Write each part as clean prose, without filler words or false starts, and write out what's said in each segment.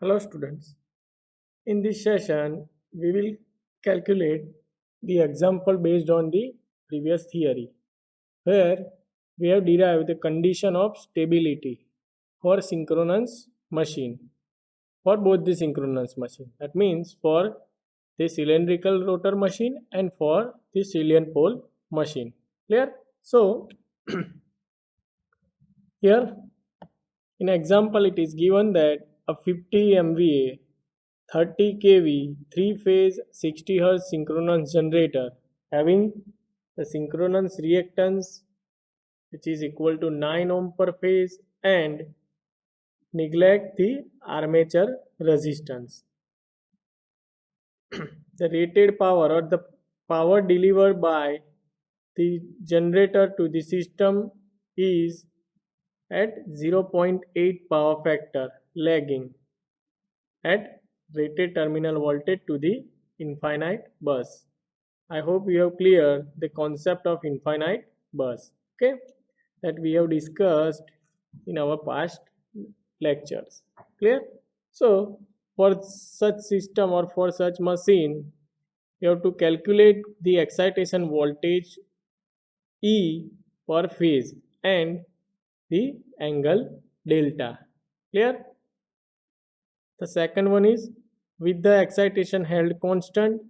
Hello students. In this session, we will calculate the example based on the previous theory, where we have derived the condition of stability for synchronous machine, for both the synchronous machine. That means for the cylindrical rotor machine and for the Cillian pole machine. Clear? So, here in example, it is given that a 50 MVA 30 kV 3-phase 60 Hz synchronous generator having the synchronous reactance which is equal to 9 ohm per phase and neglect the armature resistance. The rated power or the power delivered by the generator to the system is at 0.8 power factor lagging at rated terminal voltage to the infinite bus. I hope you have cleared the concept of infinite bus, okay, that we have discussed in our past lectures. Clear? So, for such system or for such machine, you have to calculate the excitation voltage E per phase and the angle delta. Clear? The second one is with the excitation held constant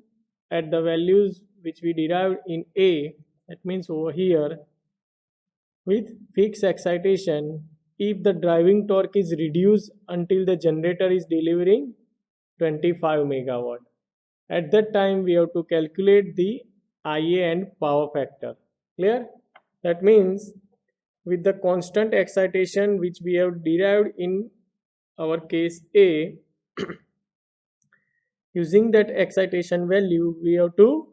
at the values which we derived in A, that means over here, with fixed excitation, if the driving torque is reduced until the generator is delivering 25 megawatt. At that time, we have to calculate the IA and power factor. Clear? That means with the constant excitation which we have derived in our case A, using that excitation value, we have to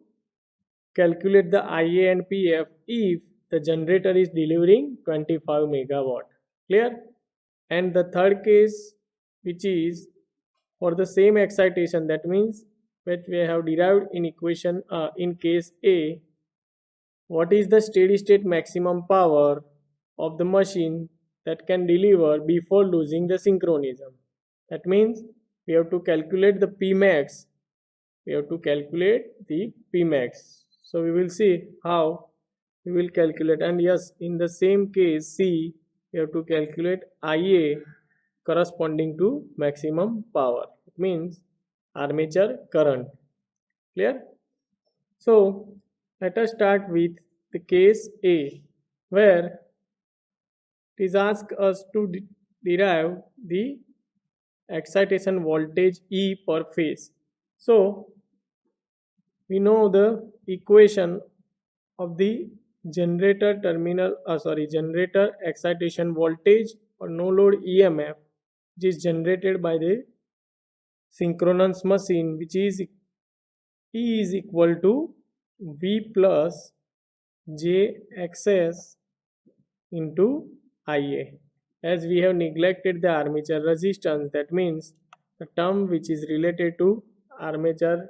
calculate the IA and PF if the generator is delivering 25 megawatt. Clear? And the third case, which is for the same excitation, that means which we have derived in equation in case A, what is the steady state maximum power of the machine that can deliver before losing the synchronism. That means we have to calculate the Pmax. We have to calculate the Pmax. So we will see how we will calculate, and yes, in the same case C, we have to calculate IA corresponding to maximum power. It means armature current. Clear? So let us start with the case A, where it is asked us to derive the excitation voltage E per phase. So we know the equation of the generator excitation voltage or no load EMF, which is generated by the synchronous machine, which is E is equal to V plus JXS into IA. As we have neglected the armature resistance, that means the term which is related to armature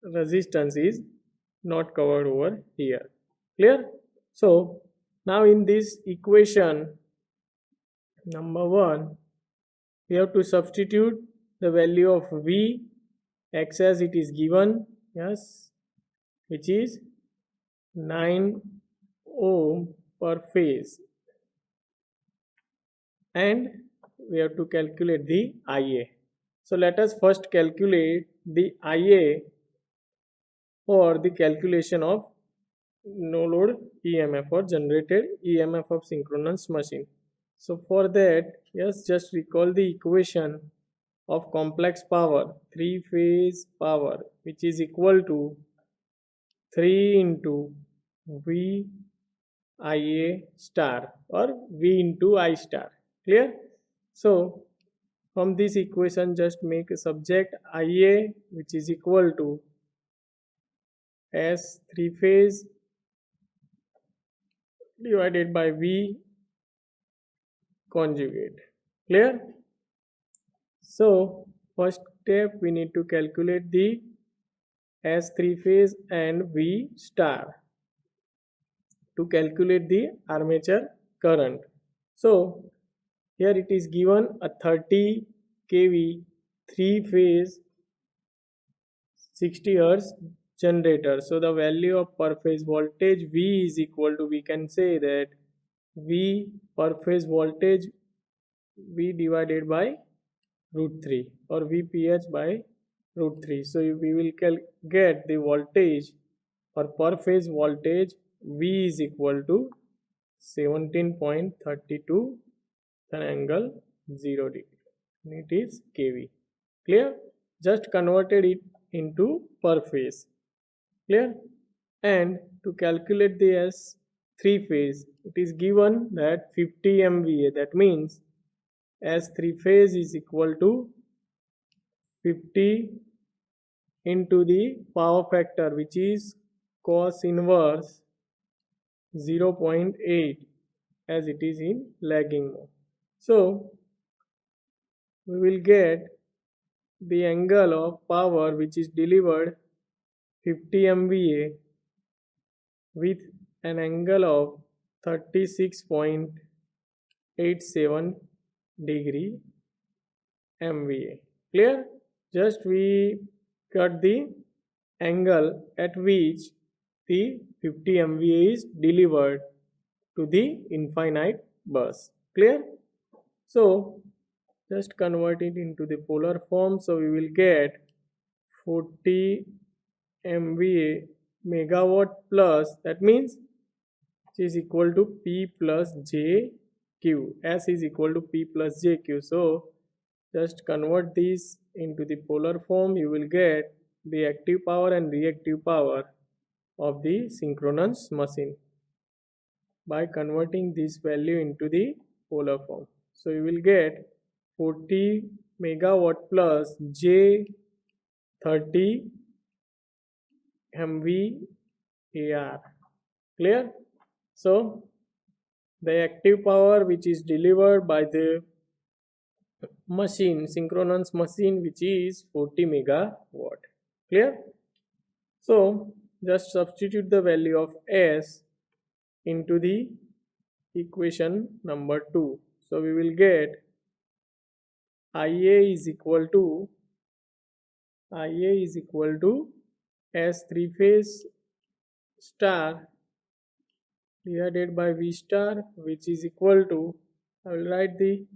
resistance is not covered over here. Clear? So now in this equation number 1, we have to substitute the value of V X as it is given, yes, which is 9 ohm per phase, and we have to calculate the IA. So let us first calculate the IA for the calculation of no load EMF or generated EMF of synchronous machine. So for that, yes, just recall the equation of complex power, 3-phase power, which is equal to 3 into V IA star or V into I star. Clear? So from this equation, just make a subject IA, which is equal to S 3-phase divided by V conjugate. Clear? So first step, we need to calculate the S 3-phase and V star to calculate the armature current. So here it is given a 30 kV 3-phase 60 hertz generator. So the value of per phase voltage V is equal to, we can say that V per phase voltage V divided by root 3 or VPH by root 3. So we will get the voltage or per phase voltage V is equal to 17.32 an angle 0 degree. It is kV. Clear? Just converted it into per phase. Clear? And to calculate the as 3 phase, it is given that 50 MVA. That means as 3 phase is equal to 50 into the power factor, which is cos inverse 0.8, as it is in lagging mode. So we will get the angle of power which is delivered 50 MVA with an angle of 36.87 degree MVA. Clear? Just we cut the angle at which the 50 MVA is delivered to the infinite bus. Clear? So just convert it into the polar form. So we will get 40 MVA megawatt plus, that means it is equal to P plus JQ. S is equal to P plus JQ. So just convert this into the polar form. You will get the active power and reactive power of the synchronous machine by converting this value into the polar form. So you will get 40 megawatt plus J 30 MVAR. Clear? So the active power which is delivered by the machine, synchronous machine, which is 40 megawatt. Clear? So just substitute the value of S into the equation number 2. So we will get IA is equal to S 3 phase star divided by V star, which is equal to, I will write the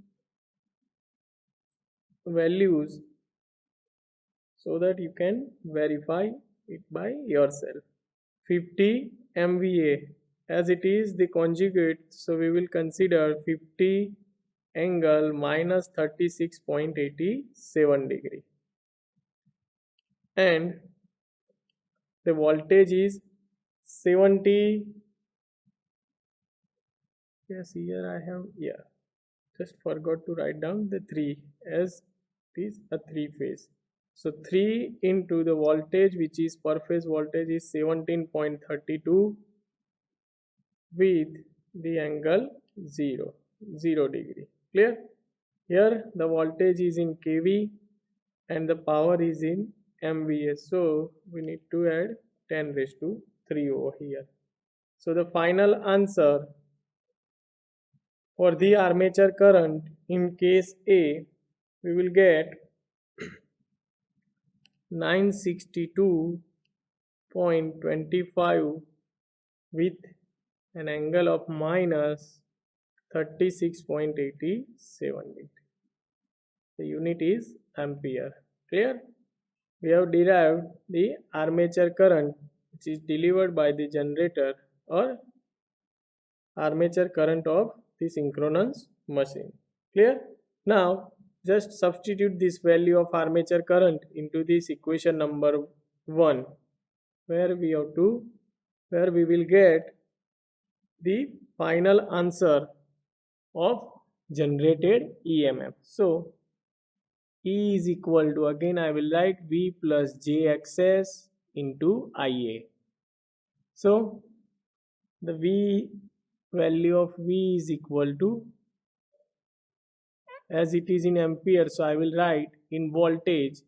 values so that you can verify it by yourself. 50 MVA, as it is the conjugate, so we will consider 50 angle minus 36.87 degree, and the voltage is 70. Yes, here I have, yeah, just forgot to write down the 3, as it is a 3 phase. So 3 into the voltage, which is per phase voltage, is 17.32 with the angle 0 degree. Clear? Here the voltage is in kV and the power is in MVA. So we need to add 10 raised to 3 over here. So the final answer for the armature current in case A, we will get 962.25 with an angle of minus 36.87 degree. The unit is ampere. Clear? We have derived the armature current which is delivered by the generator or armature current of the synchronous machine. Clear? Now just substitute this value of armature current into this equation number 1, where we will get the final answer of generated EMF. So E is equal to, again I will write V plus JXS into IA. So the value of V is equal to, as it is in ampere, so I will write in voltage,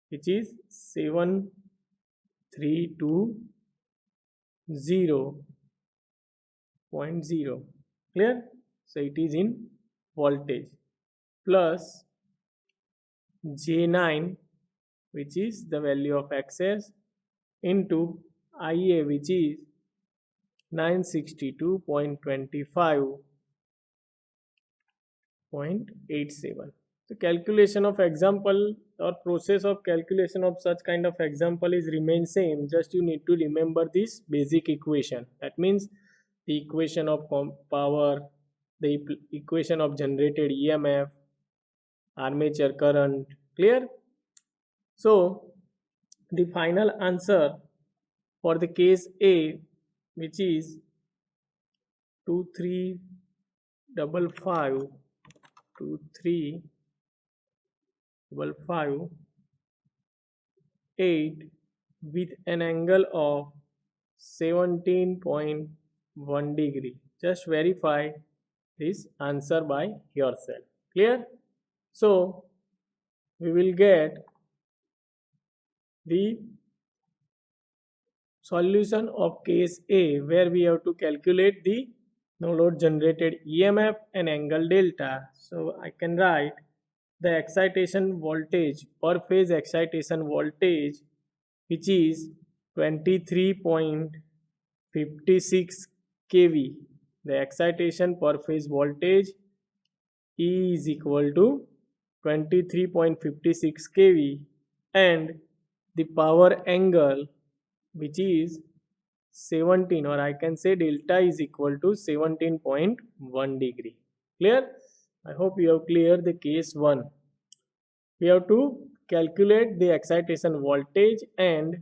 which is 7320.0. Clear? So it is in voltage plus J9, which is the value of access, into IA, which is 962.25.87. The calculation of example or process of calculation of such kind of example is remain same. Just you need to remember this basic equation. That means the equation of power, the equation of generated EMF, armature current. Clear? So the final answer for the case A, which is 2355 2355 with an angle of 17.1 degree. Just verify this answer by yourself. Clear? So we will get the solution of case A, where we have to calculate the no load generated EMF and angle delta. So I can write the excitation voltage per phase excitation voltage, which is 23.56 kV. The excitation per phase voltage E is equal to 23.56 kV, and the power angle, which is 17, or I can say delta, is equal to 17.1 degree. Clear? I hope you have cleared the case 1. We have to calculate the excitation voltage, and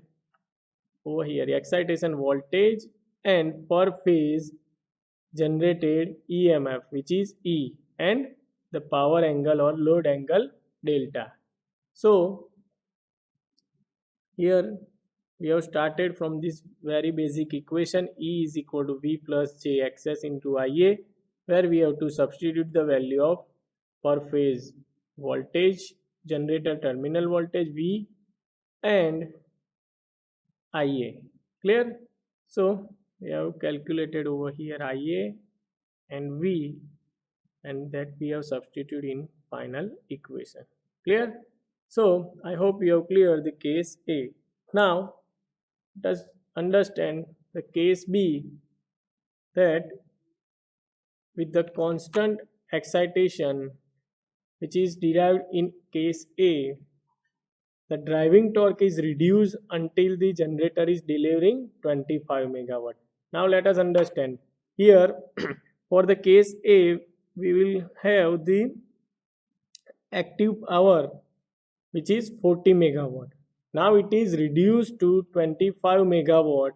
over here excitation voltage and per phase generated EMF, which is E, and the power angle or load angle delta. So here we have started from this very basic equation, E is equal to V plus J XS into IA, where we have to substitute the value of per phase voltage, generator terminal voltage V, and IA. Clear? So we have calculated over here IA and V, and that we have substituted in final equation. Clear? So I hope you have cleared the case A. Now let us understand the case B, that with the constant excitation which is derived in case A, the driving torque is reduced until the generator is delivering 25 megawatt. Now let us understand. Here for the case A, we will have the active power, which is 40 megawatt. Now it is reduced to 25 megawatt,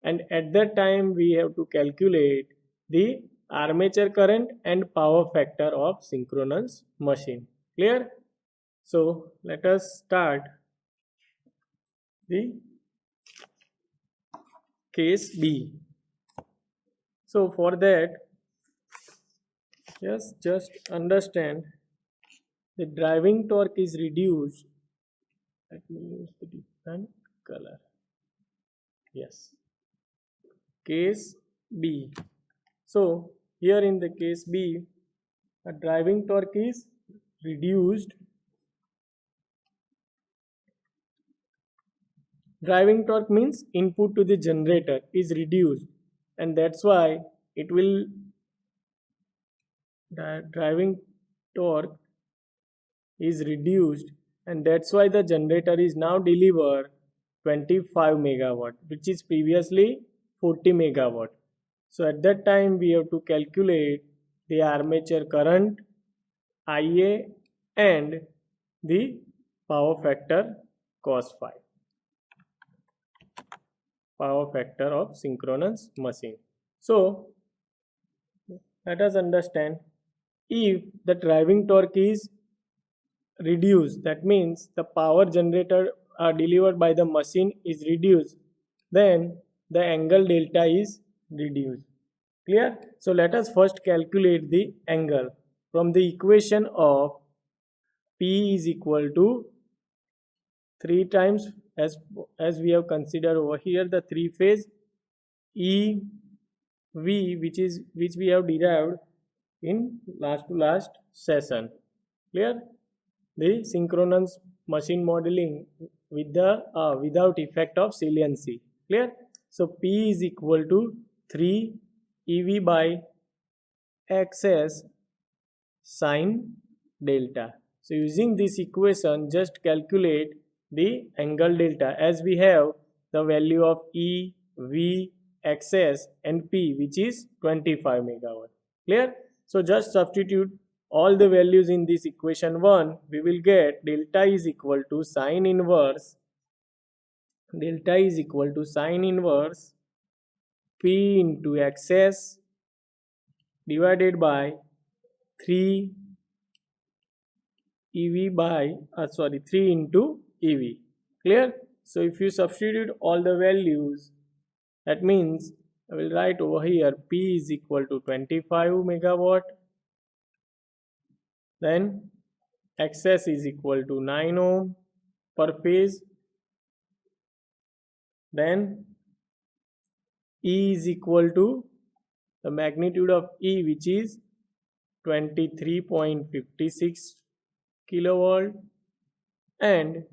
and at that time we have to calculate the armature current and power factor of synchronous machine. Clear? So let us start the case B. So for that, just understand the driving torque is reduced. Let me use the different color. Yes. Case B. So here in the case B, a driving torque is reduced. Driving torque means input to the generator is reduced, and that's why it will, the driving torque is reduced, and that's why the generator is now deliver 25 megawatt, which is previously 40 megawatt. So at that time we have to calculate the armature current IA and the power factor cos phi, power factor of synchronous machine. So let us understand, if the driving torque is reduced, that means the power generator delivered by the machine is reduced, then the angle delta is reduced. Clear? So let us first calculate the angle from the equation of P is equal to 3 times, as we have considered over here, the 3 phase E V, which we have derived in last session. Clear? the synchronous machine modeling with the without effect of saliency. Clear? So P is equal to 3 EV by XS sine delta. So using this equation, just calculate the angle delta, as we have the value of E, V, XS and P, which is 25 megawatt. Clear? So just substitute all the values in this equation 1. We will get delta is equal to sine inverse P into XS divided by 3 EV by 3 into EV. Clear? So if you substitute all the values, that means I will write over here P is equal to 25 megawatt, then XS is equal to 9 ohm per phase, then E is equal to the magnitude of E, which is 23.56 kilovolt, and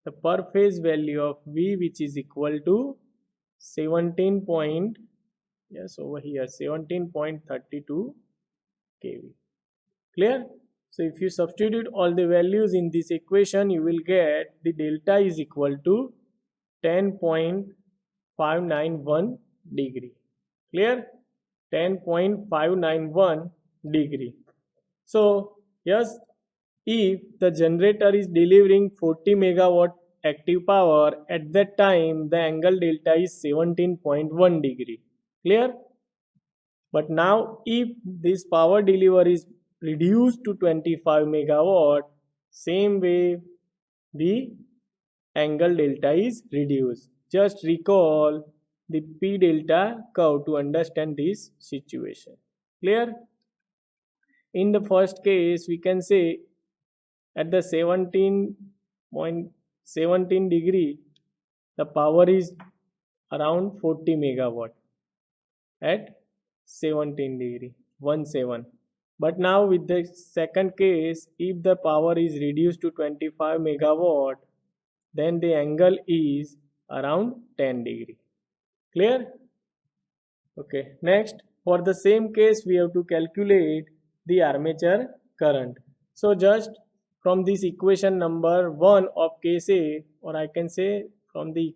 the per phase value of V, which is equal to 17.32 kV. Clear? So if you substitute all the values in this equation, you will get the delta is equal to 10.591 degree. Clear? 10.591 degree. So yes, if the generator is delivering 40 megawatt active power, at that time the angle delta is 17.1 degree. Clear? But now if this power delivery is reduced to 25 megawatt, same way the angle delta is reduced. Just recall the P delta curve to understand this situation. Clear? In the first case, we can say at the 17.17 degree, the power is around 40 megawatt at 17 degree, 17. But now with the second case, if the power is reduced to 25 megawatt, then the angle is around 10 degree. Clear? Okay. Next, for the same case, we have to calculate the armature current. So just from this equation number 1 of case A, or I can say from this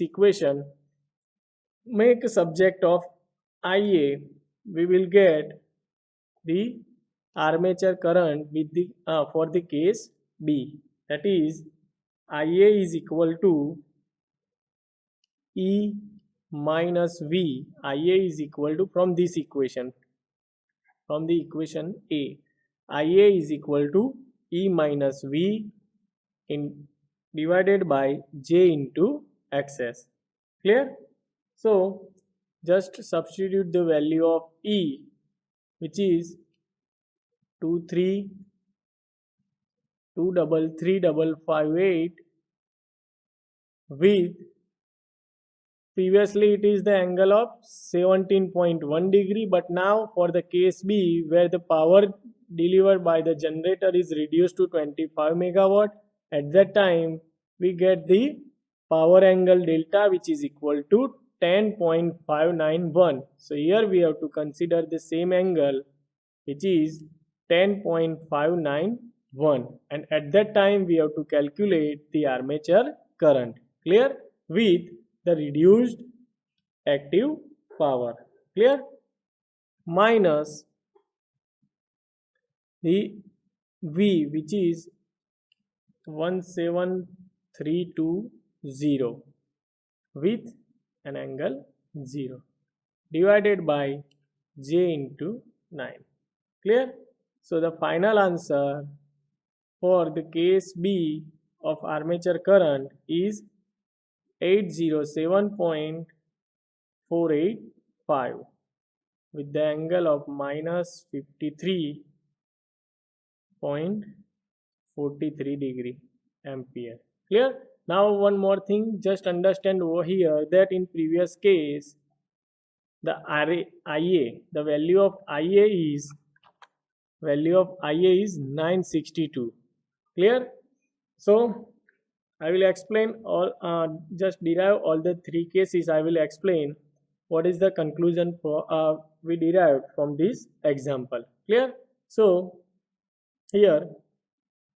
equation, make a subject of IA, we will get the armature current with the for the case B, that is IA is equal to E minus V. IA is equal to, from this equation, from the equation A, IA is equal to E minus V in divided by J into XS. Clear? So just substitute the value of E, which is 2323358 with, previously it is the angle of 17.1 degree, but now for the case B, where the power delivered by the generator is reduced to 25 megawatt, at that time we get the power angle delta, which is equal to 10.591. So here we have to consider the same angle, which is 10.591, and at that time we have to calculate the armature current. Clear? With the reduced active power. Clear? Minus the V, which is 17320 with an angle 0, divided by J into 9. Clear? So the final answer for the case B of armature current is 807.485 with the angle of minus 53.43 degree ampere. Clear? Now one more thing, just understand over here that in previous case the IA, the value of IA is value of Ia is 962. Clear? So I will explain all, just derive all the three cases. I will explain what is the conclusion for we derived from this example. Clear? So here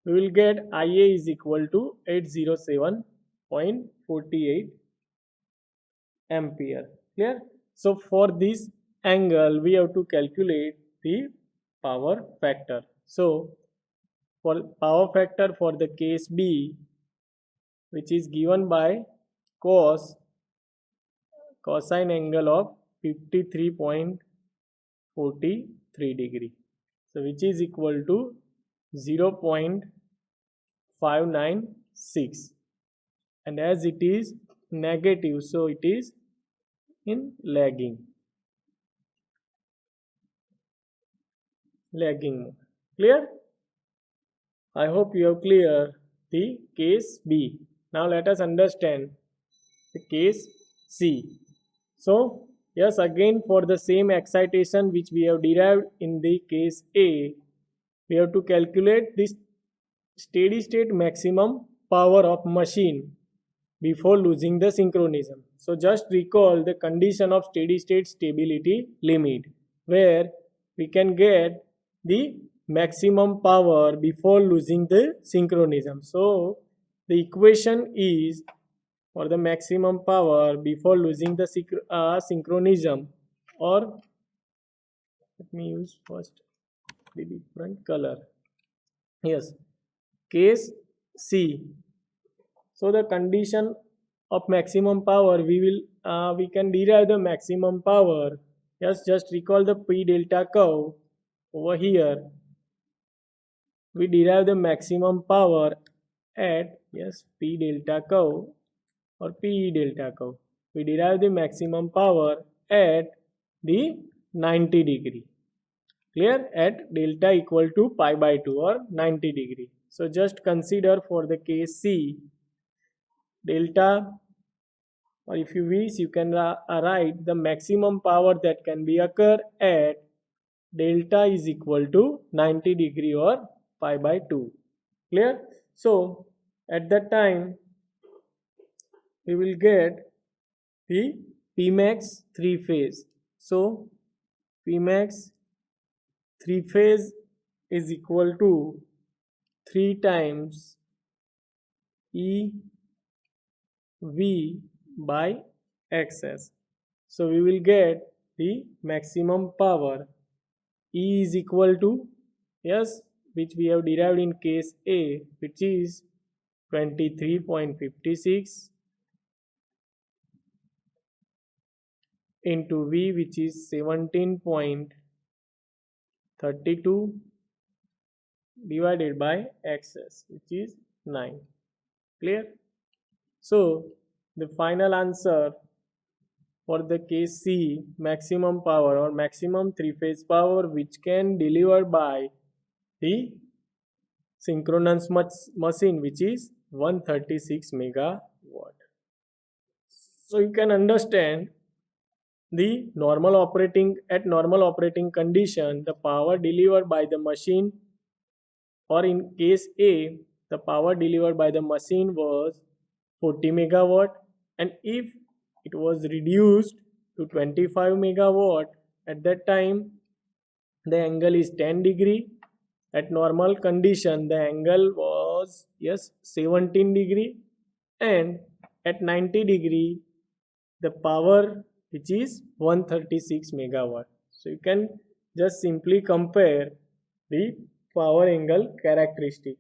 we will get Ia is equal to 807.48 ampere. Clear? So for this angle we have to calculate the power factor. So for power factor for the case B, which is given by cosine angle of 53.43 degree, so which is equal to 0.596, and as it is negative, so it is in lagging mode. Clear? I hope you have clear the case B. Now let us understand the case C. So yes, again for the same excitation which we have derived in the case A, we have to calculate this steady state maximum power of machine before losing the synchronism. So just recall the condition of steady state stability limit, where we can get the maximum power before losing the synchronism. So the equation is for the maximum power before losing the synchronism, or let me use first the different color. Yes, case C. So the condition of maximum power, we can derive the maximum power. Yes, just recall the P delta curve over here. We derive the maximum power at, yes, P delta curve or PE delta curve. We derive the maximum power at the 90 degree. Clear? At delta equal to pi by 2 or 90 degree. So just consider for the case C, delta, or if you wish you can write the maximum power that can be occur at delta is equal to 90 degree or pi by 2. Clear? So at that time we will get the Pmax 3 phase. So Pmax 3 phase is equal to 3 times E V by XS. So we will get the maximum power E is equal to, yes, which we have derived in case A, which is 23.56 into V, which is 17.32 divided by XS, which is 9. Clear? So the final answer for the case C, maximum power or maximum three-phase power which can deliver by the synchronous machine, which is 136 megawatt. So you can understand the normal operating condition, the power delivered by the machine, or in case A, the power delivered by the machine was 40 megawatt, and if it was reduced to 25 megawatt, at that time the angle is 10 degree. At normal condition the angle was, yes, 17 degree, and at 90 degree the power which is 136 megawatt. So you can just simply compare the power angle characteristic.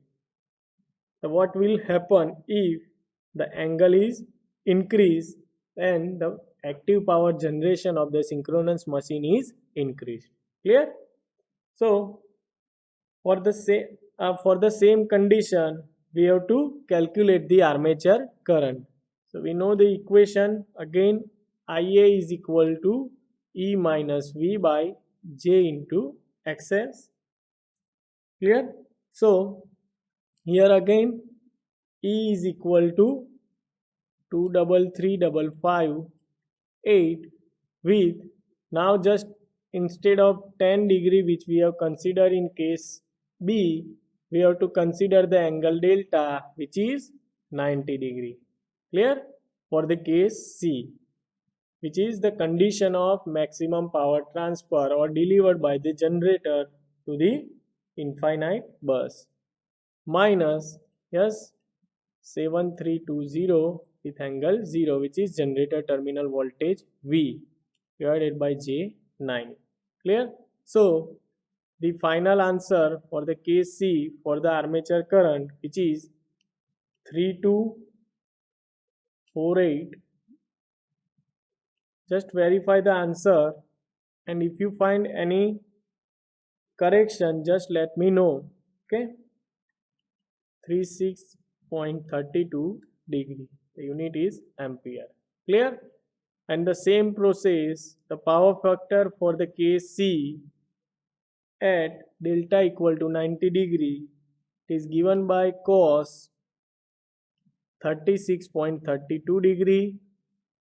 So what will happen if the angle is increased, and the active power generation of the synchronous machine is increased. Clear? So for the same condition we have to calculate the armature current. So we know the equation again, Ia is equal to E minus V by J into XS. Clear? So here again E is equal to 233,558 with, now just instead of 10 degree which we have considered in case B, we have to consider the angle delta which is 90 degree. Clear? For the case C, which is the condition of maximum power transfer or delivered by the generator to the infinite bus, minus yes 7320 with angle 0 which is generator terminal voltage V divided by J9. Clear? So the final answer for the case C for the armature current which is 3248. Just verify the answer, and if you find any correction just let me know. Okay, 36.32 degree, the unit is ampere. Clear? And the same process, the power factor for the case C at delta equal to 90 degree is given by cos 36.32 degree,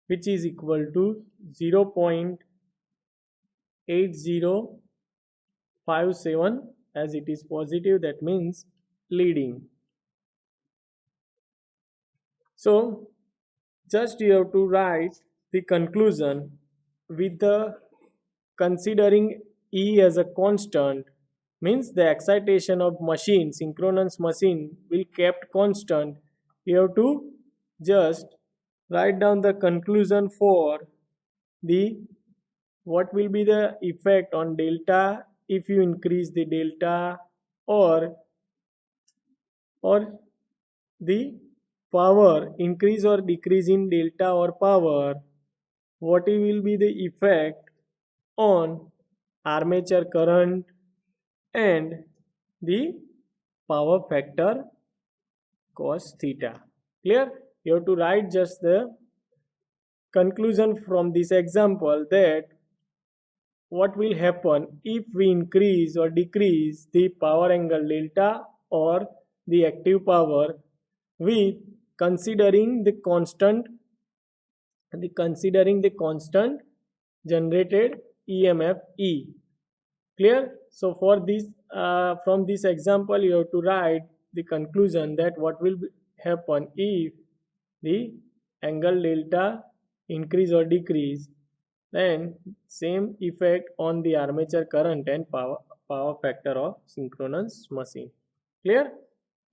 which is equal to 0.8057, as it is positive, that means leading. So just you have to write the conclusion with the considering E as a constant, means the excitation of machine, synchronous machine, will kept constant. You have to just write down the conclusion for the what will be the effect on delta if you increase the delta, or the power increase or decrease in delta or power, what will be the effect on armature current and the power factor cos theta. Clear? You have to write just the conclusion from this example, that what will happen if we increase or decrease the power angle delta or the active power with considering the constant generated EMF E. Clear? So for this from this example you have to write the conclusion that what will happen if the angle delta increase or decrease, then same effect on the armature current and power factor of synchronous machine. Clear?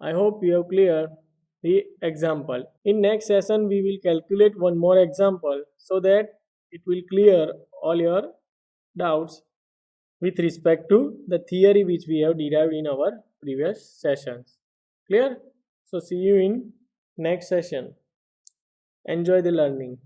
I hope you have clear the example. In next session we will calculate one more example so that it will clear all your doubts with respect to the theory which we have derived in our previous sessions. Clear? So see you in next session. Enjoy the learning.